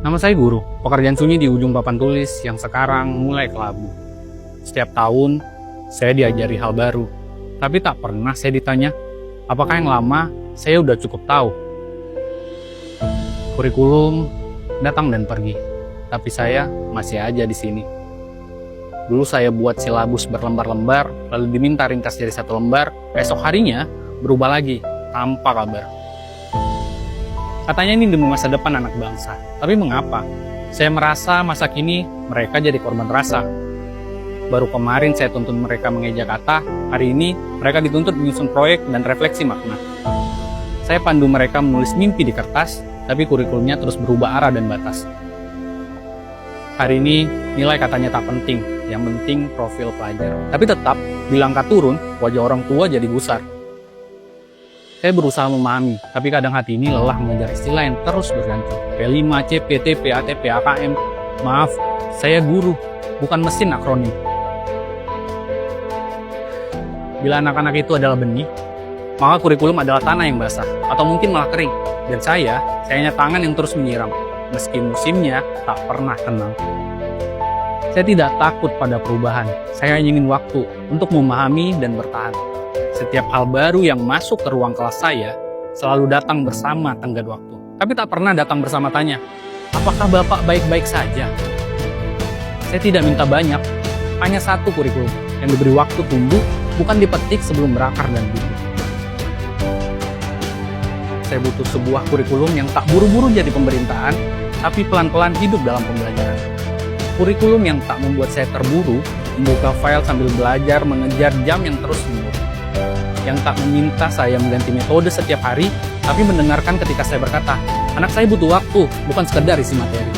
Nama saya Guru, pekerjaan sunyi di ujung papan tulis yang sekarang mulai kelabu. Setiap tahun, saya diajari hal baru. Tapi tak pernah saya ditanya, apakah yang lama saya udah cukup tahu. Kurikulum datang dan pergi, tapi saya masih aja di sini. Dulu saya buat silabus berlembar-lembar, lalu diminta ringkas jadi satu lembar, esok harinya berubah lagi, tanpa kabar. Katanya ini demi masa depan anak bangsa, tapi mengapa? Saya merasa masa kini mereka jadi korban rasa. Baru kemarin saya tuntun mereka mengeja kata, hari ini mereka dituntut menyusun proyek dan refleksi makna. Saya pandu mereka menulis mimpi di kertas, tapi kurikulumnya terus berubah arah dan batas. Hari ini nilai katanya tak penting, yang penting profil pelajar. Tapi tetap, bila angka turun, wajah orang tua jadi gusar. Saya berusaha memahami, tapi kadang hati ini lelah mengejar istilah yang terus berganti. P5, CP, TP, ATP, AKM. Maaf, saya guru, bukan mesin akronim. Bila anak-anak itu adalah benih, maka kurikulum adalah tanah yang basah, atau mungkin malah kering. Dan saya hanya tangan yang terus menyiram, meski musimnya tak pernah tenang. Saya tidak takut pada perubahan, saya hanya ingin waktu untuk memahami dan bertahan. Setiap hal baru yang masuk ke ruang kelas saya selalu datang bersama tenggat waktu. Tapi tak pernah datang bersama tanya, apakah Bapak baik-baik saja? Saya tidak minta banyak, hanya satu kurikulum yang diberi waktu tumbuh, bukan dipetik sebelum berakar dan tumbuh. Saya butuh sebuah kurikulum yang tak buru-buru jadi pemerintahan, tapi pelan-pelan hidup dalam pembelajaran. Kurikulum yang tak membuat saya terburu, membuka file sambil belajar mengejar jam yang terus mundur. Yang tak meminta saya mengganti metode setiap hari, tapi mendengarkan ketika saya berkata, anak saya butuh waktu, bukan sekedar isi materi.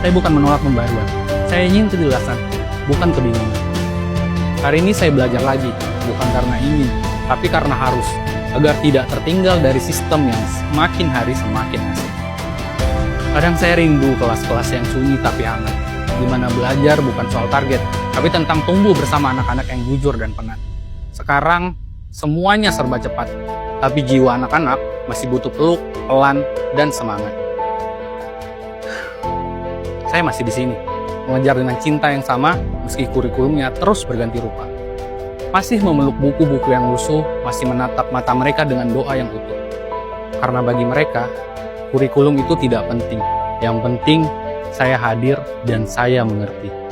Saya bukan menolak pembaruan, saya ingin kejelasan, bukan kebingungan. Hari ini saya belajar lagi, bukan karena ingin, tapi karena harus, agar tidak tertinggal dari sistem yang semakin hari semakin asik. Kadang saya rindu kelas-kelas yang sunyi tapi hangat, di mana belajar bukan soal target, tapi tentang tumbuh bersama anak-anak yang jujur dan penat. Sekarang, semuanya serba cepat, tapi jiwa anak-anak masih butuh peluk, pelan, dan semangat. Saya masih di sini, mengejar dengan cinta yang sama, meski kurikulumnya terus berganti rupa. Masih memeluk buku-buku yang lusuh, masih menatap mata mereka dengan doa yang utuh. Karena bagi mereka, kurikulum itu tidak penting. Yang penting, saya hadir dan saya mengerti.